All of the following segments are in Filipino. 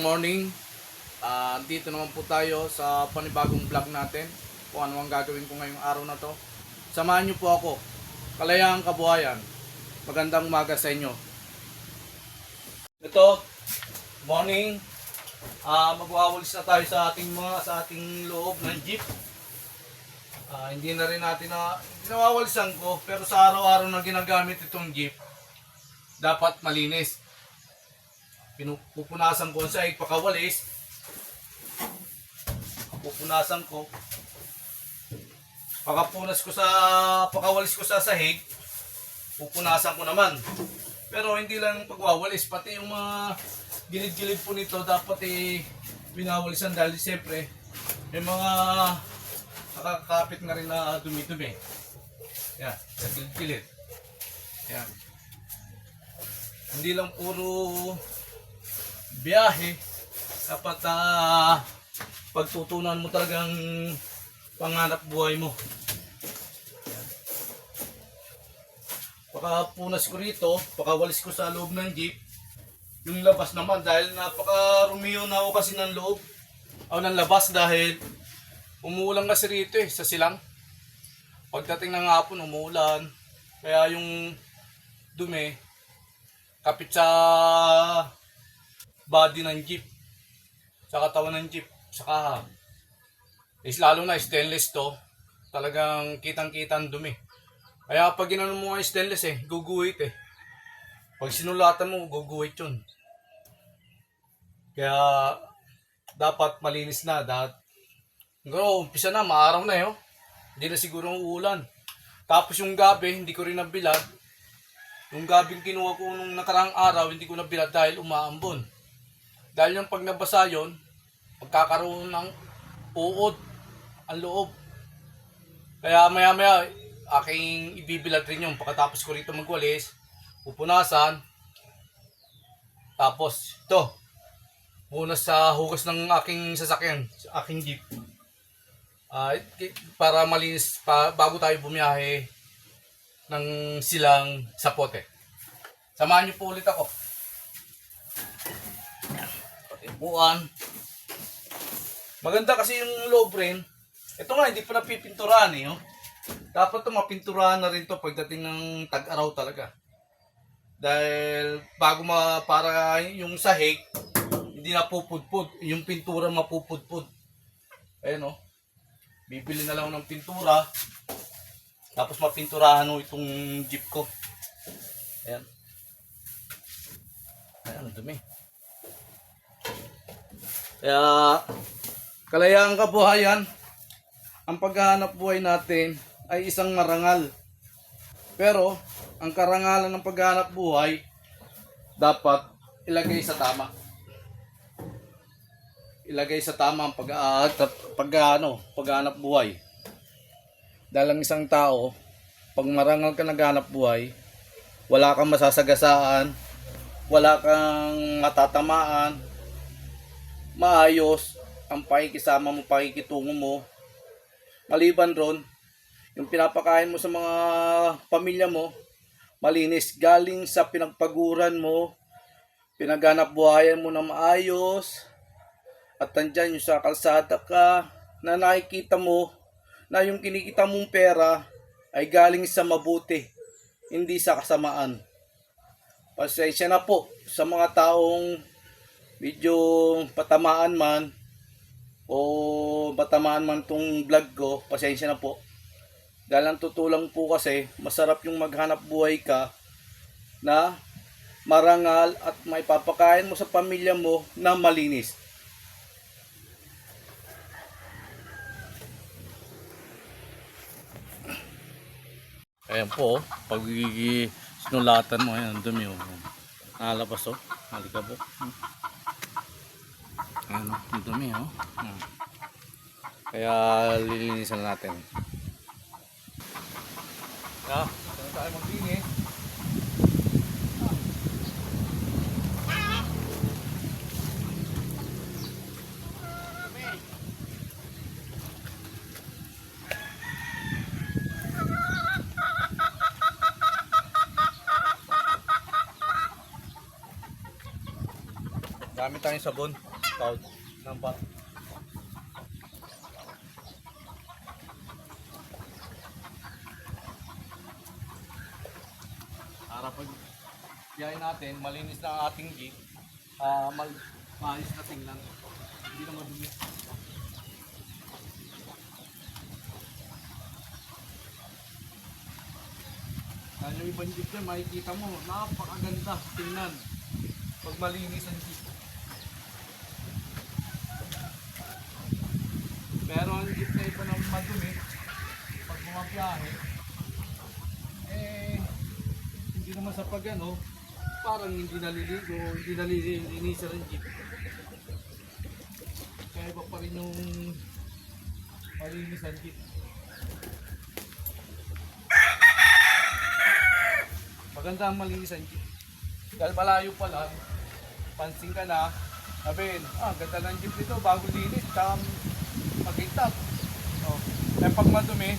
morning. Dito naman po tayo sa panibagong vlog natin. Kung ano ang gagawin ko ngayong araw na to. Samahan niyo po ako. Kalayaan Kabuhayan. Magandang umaga sa inyo. Ito, morning. Magwawalis na tayo sa ating loob ng jeep. Hindi na rin natin ginawawalisan ko, pero sa araw-araw na ginagamit itong jeep, dapat malinis. Pupunasan ko sa pakawalis. Pupunasan ko. Pagkapunas ko sa pakawalis ko sa sahig, pupunasan ko naman. Pero hindi lang pagwawalis, pati yung mga gilid-gilid po nito dapat binawalisan dahil siyempre may mga nakakapit na rin na dumi-dumi. Yan, sa gilid-gilid. Yan. Hindi lang puro biyahe, dapat pagtutunan mo talagang panganap buhay mo. Pakapunas ko rito, pakawalis ko sa loob ng jeep. Yung labas naman dahil napaka-rumiyo na ako kasi ng loob o ng labas dahil umuulan kasi rito sa silang. Pagdating ng hapon umuulan, kaya yung dumi kapit sa body ng jeep, sa katawan ng jeep, sa kaham. Lalo na stainless to, talagang kitang-kita ang dumi. Kaya pag ginano mo nga stainless guguhit Pag sinulatan mo, guguhit yun. Kaya dapat malinis na. Siguro, umpisa na, maaraw na Hindi na siguro uulan. Tapos yung gabi, hindi ko rin nabilad. Yung gabing kinuha ko nung nakaraang araw, hindi ko nabilad dahil umaambon. Dahil yung pag nabasa yun, magkakaroon ng uod ang loob. Kaya maya-maya, aking ibibilad rin yung pagkatapos ko rito magwalis, pupunasan, tapos ito, punas sa hugas ng aking sasakyan, sa aking jeep. Para malinis, bago tayo bumiyahe ng silang Sapote. Samahan niyo po ulit ako. Patibuan. Maganda kasi yung loob rin. Ito nga, hindi pa napipinturahan Dapat ito mapinturahan na rin to pagdating ng tag-araw talaga. Dahil bago para yung sahig, hindi na pupudpud. Yung pintura mapupudpud. Ayan bibili na lang ng pintura. Tapos mapinturahan itong jeep ko. Ayan. Ayan, dumi. Kaya, Kalayaan Kabuhayan, ang paghahanap buhay natin ay isang marangal. Pero, ang karangalan ng paghahanap buhay, dapat ilagay sa tama. Ilagay sa tama ang paghahanap buhay. Dahil ang isang tao, pag marangal ka naghahanap buhay, wala kang masasagasaan, wala kang matatamaan, maayos ang pakikisama mo, pakikitungo mo. Maliban ron, yung pinapakain mo sa mga pamilya mo, malinis galing sa pinagpaguran mo, pinaghanap buhayan mo na maayos, at nandyan yung sa kalsada ka, na nakikita mo na yung kinikita mong pera ay galing sa mabuti, hindi sa kasamaan. Pasensya na po sa mga taong medyo patamaan man o patamaan man tong vlog ko, pasensya na po. Dahil ang tutulang po kasi, masarap yung maghanap buhay ka na marangal at maipapakain mo sa pamilya mo na malinis. Ayan po, pag sinulatan mo, ayan, dumi nalabas halika po. Ayan ang dumi Kaya lilinisan natin. Saan tayo maglinis? Gamit tayong sabon. Spout ng bat. Para pag biyahe natin, malinis na ang ating jeep. Maayos na tingnan. Hindi na madumi. Kaya yung ibang jeep dyan, makikita mo, napakaganda tingnan pag malinis ang jeep. Pero ang jeep na iba ng madumi, pag bumabiyahe, hindi naman sa pag ano, parang hindi naliligo, hindi nalilinisan ang jeep. Kaya iba pa rin yung malinis ang jeep. Maganda ang malinis ang jeep. Dahil malayo pa lang, pansin ka na, sabihin, ganda ng jeep nito, bago linis, tsaka pag-itak. Kaya pag madumi,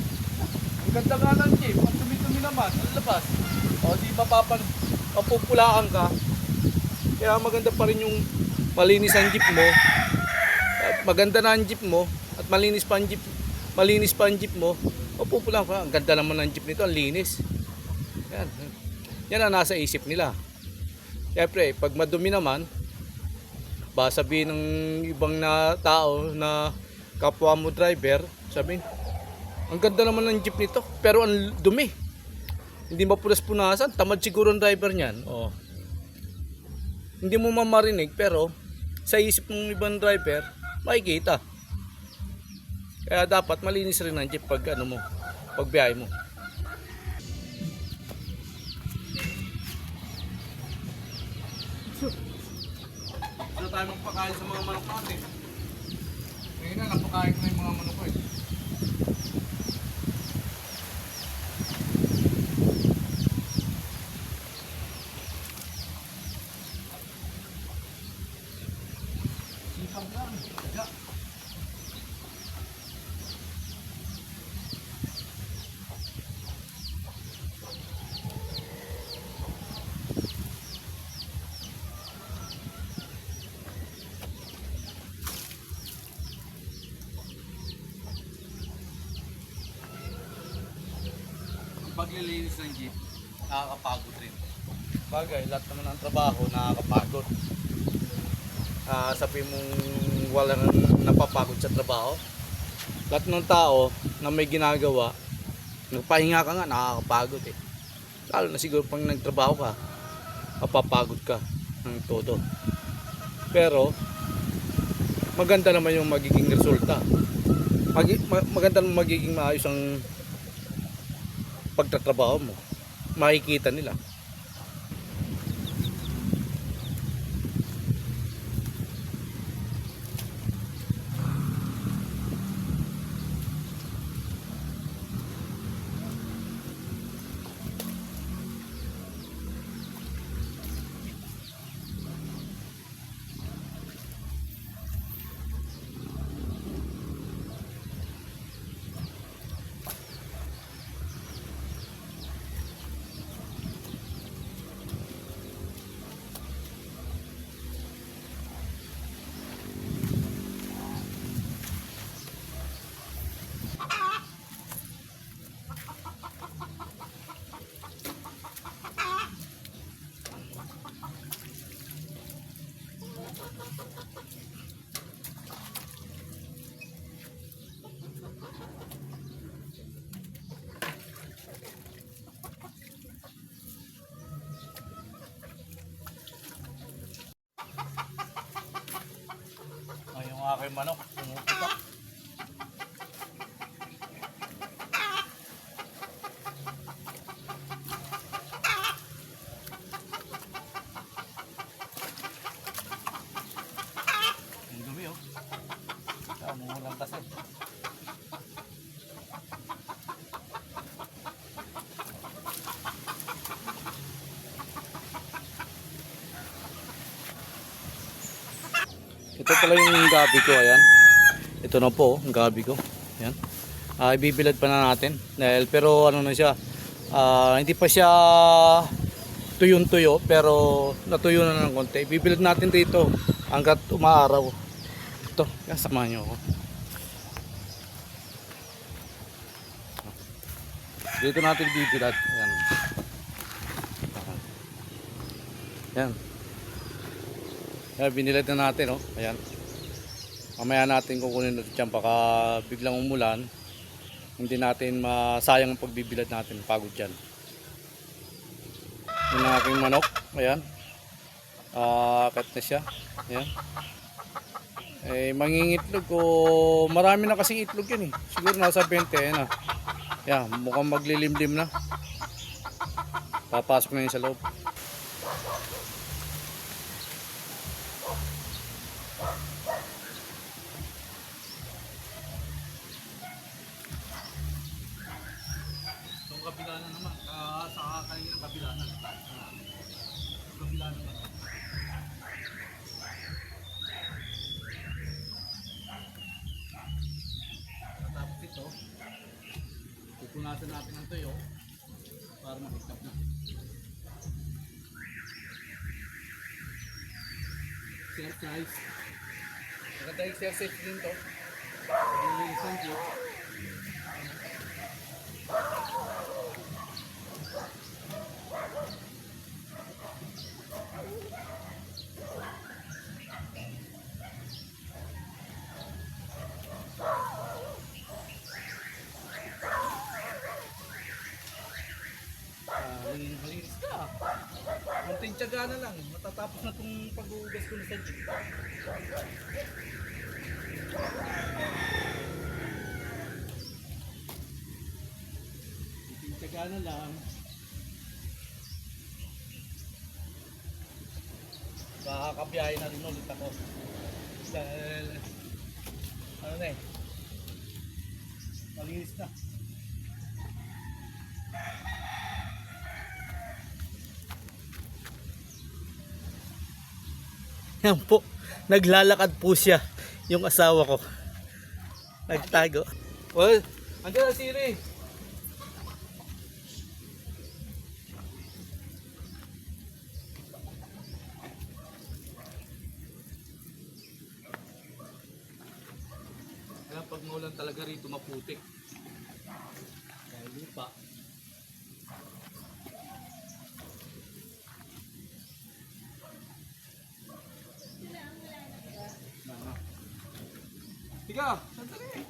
ang ganda nga ng jeep, ang dumi-dumi naman, ang labas. Di mapupulaan ka. Kaya maganda pa rin yung malinis ang jeep mo. At maganda na ang jeep mo, at malinis pa ang jeep mo, mapupulaan ka. Ang ganda naman ng jeep nito, ang linis. Yan ang nasa isip nila. Siyempre, pag madumi naman, baka sabihin ng ibang na tao na kapwa mo driver, sabihin, ang ganda naman ng jeep nito, pero ang dumi. Hindi mapunas-punasan, tamad siguro ang driver niyan. Hindi mo mamarinig, pero sa isip ng ibang driver, makikita. Kaya dapat malinis rin ang jeep pag biyahe mo. Sino tayo magpakain sa mga manok natin? Ngayon na, napakain ko na yung mga manok ko Sipag lang, tiga. Paglilinis ng jeep, nakakapagod rin. Bagay, lahat naman ng trabaho nakakapagod. Sabi mong walang napapagod sa trabaho. Lahat ng tao na may ginagawa, nagpahinga ka nga, nakakapagod eh. Lalo na siguro pag nagtrabaho ka, mapapagod ka ng todo. Pero, maganda naman yung magiging resulta. Maganda naman magiging maayos ang pagtatrabaho mo, makikita nila. Yung aking manok, pumuputok. Ang dumi umuulan kasi. Ito pala yung gabi ko, ayan. Ito na po, ang gabi ko. Ayan. Ibibilad pa na natin. Pero ano na siya, hindi pa siya tuyong-tuyo, pero natuyo na ng konti. Ibibilad natin rito hanggat umaaraw. dito. Kaya samahan nyo ako. Dito natin bibilad. Ayan. Ayan. Ayan, binilad na natin, oh. Ayan. Mamaya natin kukunin ulit dyan. Baka biglang umulan. Hindi natin masayang ang pagbibilad natin. Pagod dyan. Yung aking manok. Ayan. Cut na siya. Ayan. Eh, mangingitlog o marami na kasing itlog yan eh. Siguro nasa 20. Ayan na. Ayan, mukhang maglilimlim na. Papasok na yun sa loob. Itong kabila na naman. Sa kanina ng kabila na. Kabila naman. Tapos ito, pupunasan natin ang tuyo para makitap na. Exercise. Maganda exercise din to. Isang view. Malinis ka. Kunting tiyaga na lang. Matatapos na itong pag-uugas ko na sa jeep. Kunting tiyaga na lang. Kakakabiyahe na rin ulit ako. Dahil ano na eh. Malinis na. Yan po, naglalakad po siya, yung asawa ko. Nagtago. Well, andyan na Siri. Kaya pag maulan talaga rito maputik. Dahil lupa. Tiga, sandali.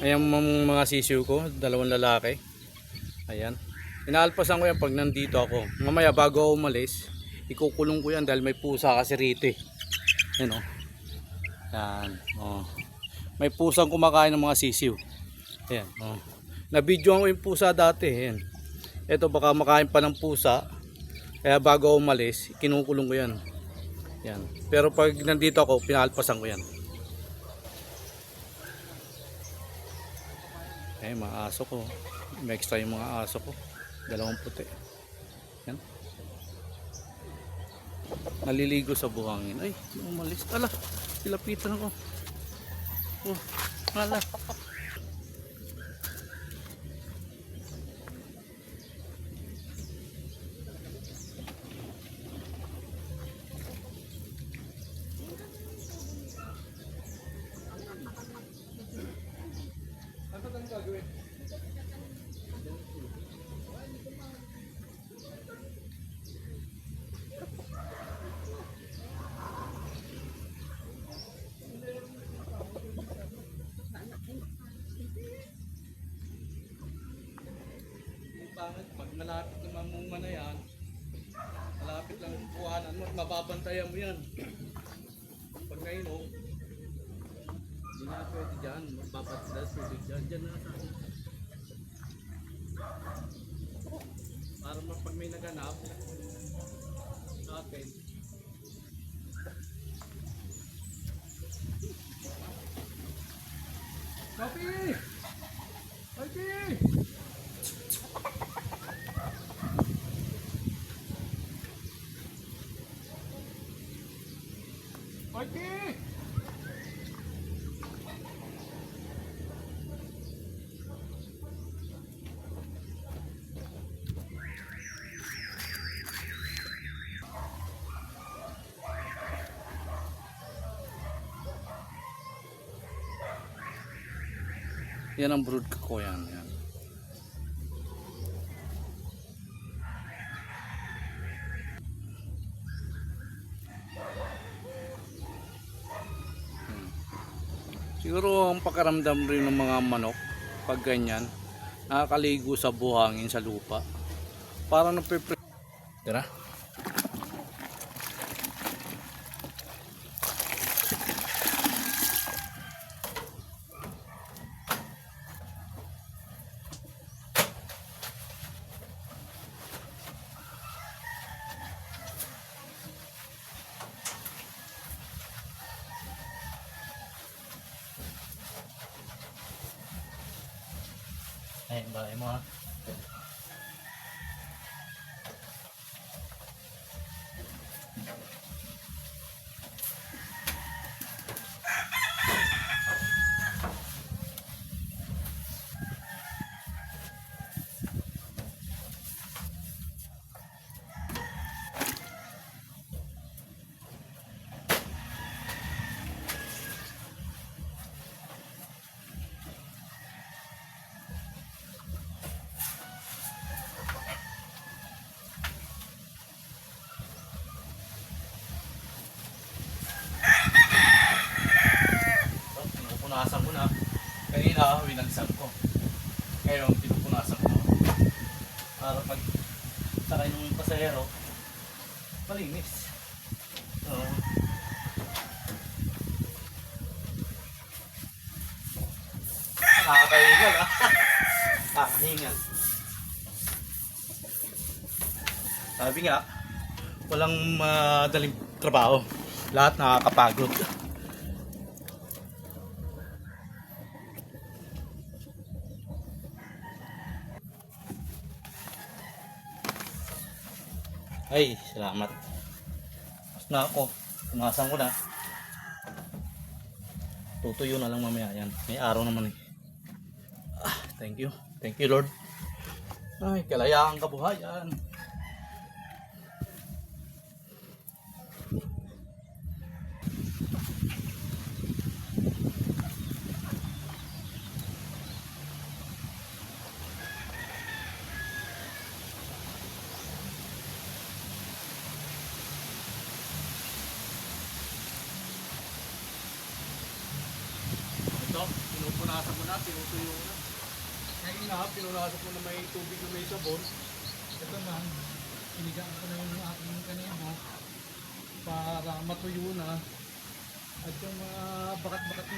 Ayan mga sisiw ko, dalawang lalaki. Ayan. Inaalpasan ko yan pag nandito ako. Mamaya bago ako umalis, ikukulong ko yan dahil may pusa kasi rito eh. Ayan o. Ayan. Oh. May pusang kumakain ng mga sisiw. Ayan. Oh. Nabidyoan ko yung pusa dati. Ayan. Ito baka makain pa ng pusa. Kaya bago ako umalis, kinukulong ko yan. Ayan. Pero pag nandito ako, pinaalpasan ko yan. Eh, mga aso ko. May extra yung mga aso ko. Dalawang puti. Yan. Naliligo sa buhangin. Ay, umalis. Ala, silapitan ako. Oh, ala. Gagawin. Pag malapit na mamunga na yan, malapit lang ang buhanan mo at mababantayan mo yan. Pag nainom, hindi na pwede dyan, magbabad sila tubig dyan, dyan na sa Para pag may naganap sa atin. Papi! Papi! Papi! Yan ang brood ko yan. Yan. Siguro ang pakaramdam rin ng mga manok pag ganyan, nakakaligo sa buhangin sa lupa. Parang napipre... Tira. Ay, bahay mo ha. Pinupunasan ko na. Kanina, winagsan ko. Ngayon, pinupunasan ko. Para pag sakay ng pasahero, malinis. Nakakahingal ha. Nakakahingal. Sabi nga, walang madaling trabaho. Lahat nakakapagod. Ay, salamat. Mas na ako. Pumasan ko na. Tutuyo na lang mamaya yan. May araw naman eh. Thank you. Thank you, Lord. Ay, kalayaan kabuhayan. Ito, pinupunasan ko na, tinutuyo na. Ngayon na, pinunasan ko na may tubig na may sabon. Ito na, pinigaan ko na yung aking kanina para matuyo na. At yung mga bakat-bakat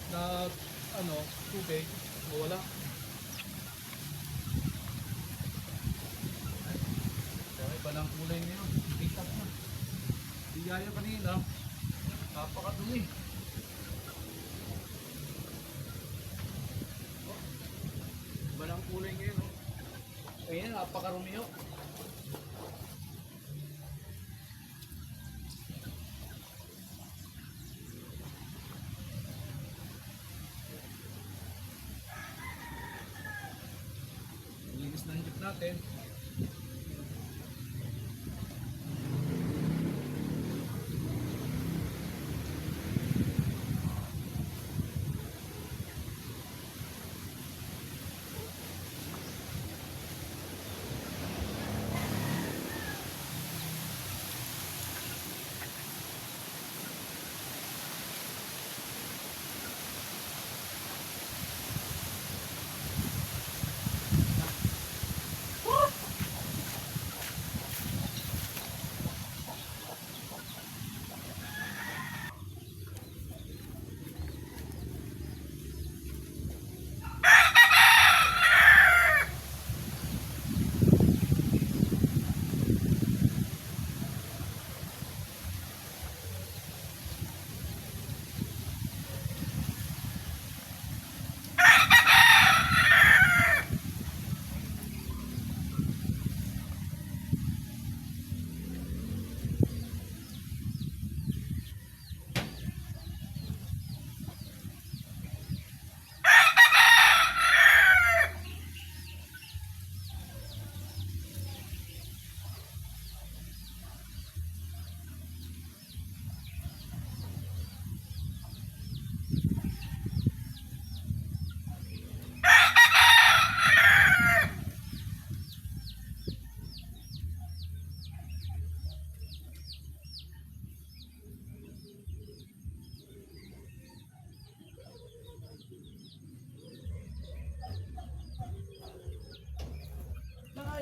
na tubig, wala. Kaya iba ng kulay ngayon, kita na. Di gaya kanina, napakadumi. Iba ng kulay ngayon. Ayan, napakarumi yun. Linis na yung jeep natin.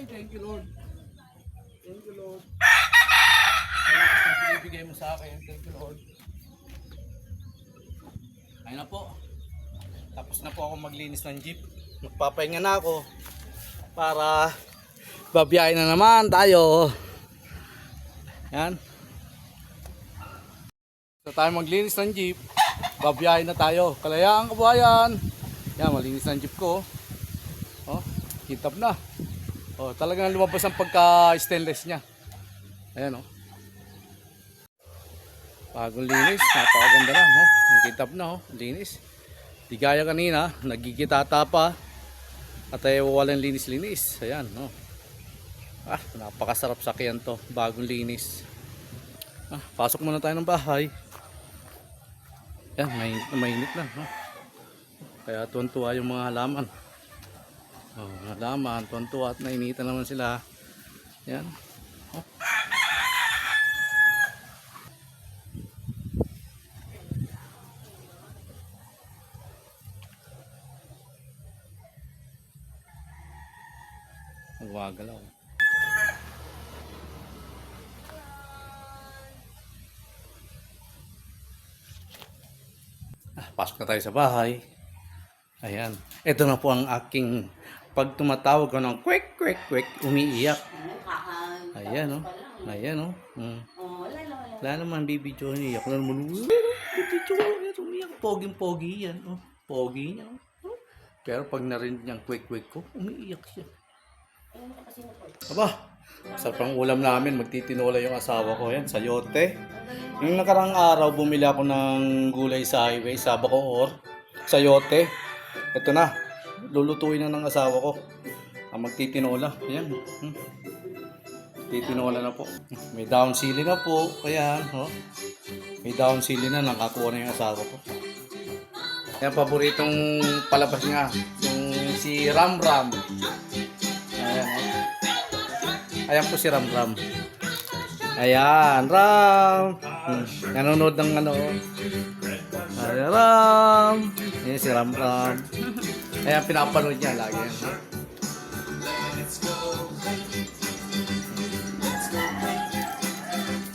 thank you Lord. Thank you Lord. Salamat sa binibigay mo sa akin. Thank you Lord. Ayun na po. Tapos na po ako maglinis ng jeep. Magpapahinga na ako para babiyahin na naman tayo. Yan. So tayo maglinis ng jeep. Babiyahin na tayo. Kalayaan kabayan. Yan, malinis ng jeep ko. Oh, kitap na. Oh, talagang lumabas ang pagka-stainless niya. Ayan oh. Bagong linis, napakaganda na, oh. Ang kitap na oh, linis. Di gaya kanina, nagigitata pa. At ay walang linis-linis. Ayan, oh. Ah, napakasarap sakyan to, bagong linis. Ah, pasok muna tayo ng bahay. Ayan, mainit na, oh. Kaya tuwan-tuwa yung mga halaman. Oh, mga halaman, tuwan-tuwa at nainitan naman sila. Ayan. Oh. Nagwagalaw. Pasok na tayo sa bahay. Ayan. Ito na po ang aking pag tumatawag ko ng kwek kwek kwek, umiiyak. Ayan oh. Ayan oh. Wala naman baby Johnny. Iyak na naman. Baby Johnny, umiiyak. Poging-pogi yan. Oh. Pogi niya. Oh. Pero pag narinig niyang kwek kwek ko, umiiyak siya. Aba, sarap ang ulam namin. Magtitinola yung asawa ko. Yan, sayote. Yung nakarang araw, bumili ako ng gulay sa highway, sa Bacoor. Sayote. Ito na. Lulutuin na ng asawa ko. Magtitinola. Ayan. Titinola na po. May down sili na po. Ayan. Oh. May down sili na. Nakakuha na yung asawa ko. Ayan, paboritong palabas niya. Yung si Ram Ram. Ayan, oh. Ayan po si Ram Ram. Ayan, Ram. Nanonood ng ano. Ayan, Ram. Ayan si Ram Ram. Ayan, pinapanood niya lagi.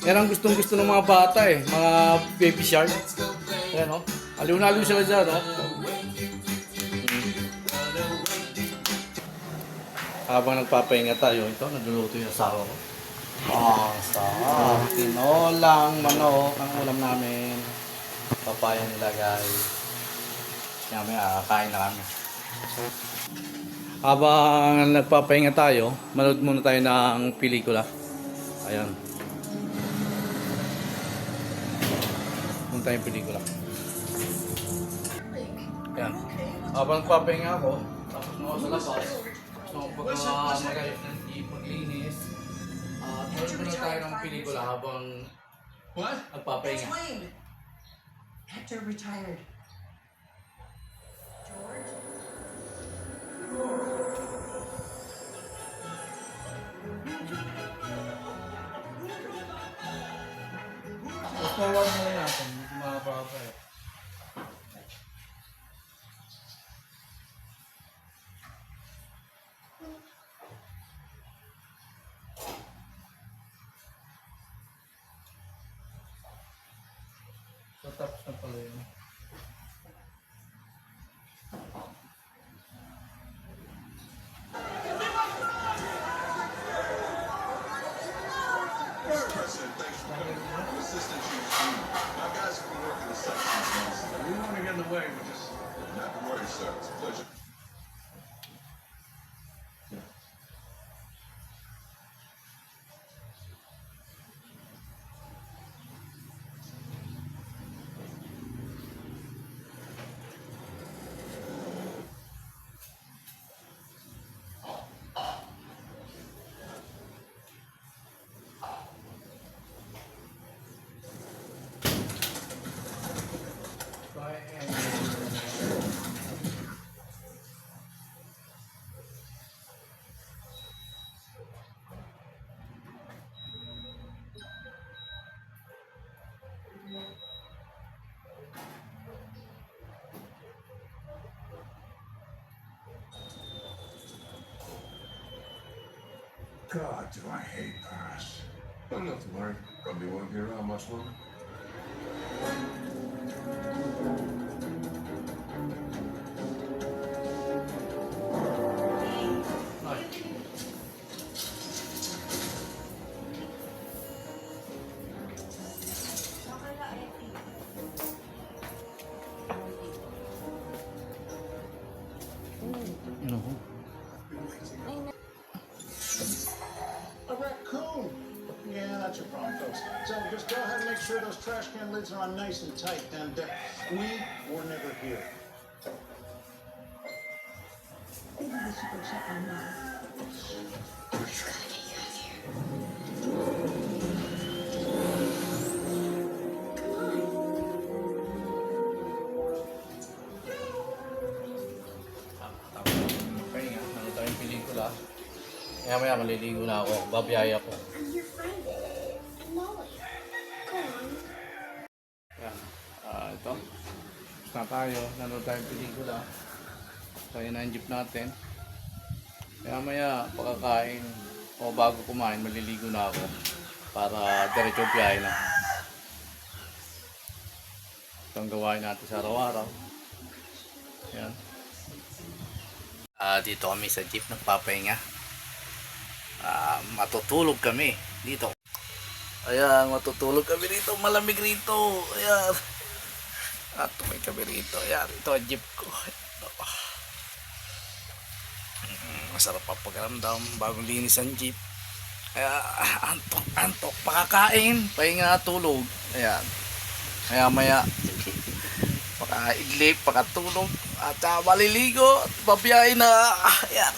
Yan ang gustong gusto ng mga bata eh. Mga baby shark. Ayan, oh. Aliw na aliw sila dyan, oh. Habang nagpapahinga tayo, ito, nagluluto yung asawa ko. Tinolang manok ang ulam namin. Papaya nilagay. Kaya may kain na kami. Habang nagpapahinga tayo, manood muna tayo ng pelikula. Ayan. Muna tayong pelikula. Ayan. Habang nagpapahinga ako, tapos mo sa labas. So, pagka magayos ng paglinis, manood muna tayo ng pelikula habang nagpapahinga. Hector retired. George? Tapos pawag mo na natin, hindi makapapa eh. So, tapos na pala yun. We don't want to get in the way, but just not to worry, sir. It's a pleasure. do I hate Paris? Don't have to worry. Probably won't be around much longer. No. A raccoon! Yeah, that's your problem, folks. So just go ahead and make sure those trash can lids are on nice and tight, and we were never here. Maybe we should go check on Mom. We gotta get you out of here. Pahinga, ano tayong pelikula. Maya maliligo na ako, babiyaya ko. I'm your friend. Molly. Go on. Yan. Ito. Tapos na tayo, nanood tayong pelikula. Kaya na yung jeep natin. Maya pagkakain o bago kumain, maliligo na ako. Para diretso biyahe na. Ito ang gawain natin sa araw-araw. Yan. Dito kami sa jeep nagpapahinga. Matutulog kami dito. Ayan, matutulog kami dito. Malamig rito. Ayan. At tumay kami rito. Ayan, ito ang jeep ko. Masarap pa pagkaramdam. Bagong linis ang jeep. Antok. Pakakain. Pahinga, tulog. Ayan. Maya. Pakaidlip, pakatulog. At maliligo. Babiyahin na. Ayan.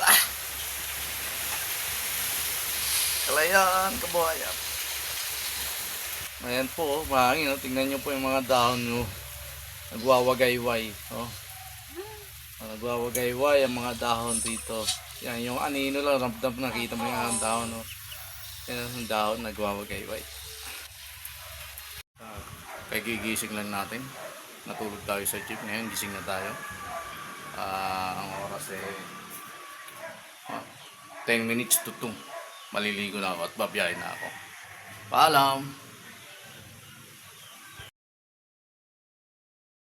Kalayaan, kabuhayan. Ayan po, mahangin. No? Tingnan nyo po yung mga dahon nyo. Nagwawagayway. Oh. Nagwawagayway ang mga dahon dito. Yan, yung anino lang, ramdam nakita mo yung dahon. No? Yan ang dahon, nagwawagayway. Kagigising lang natin. Natulog tayo sa jeep. Ngayon, gising na tayo. Ang oras 10 minutes to 2. Maliligo na ako at babiyahin na ako. Paalam!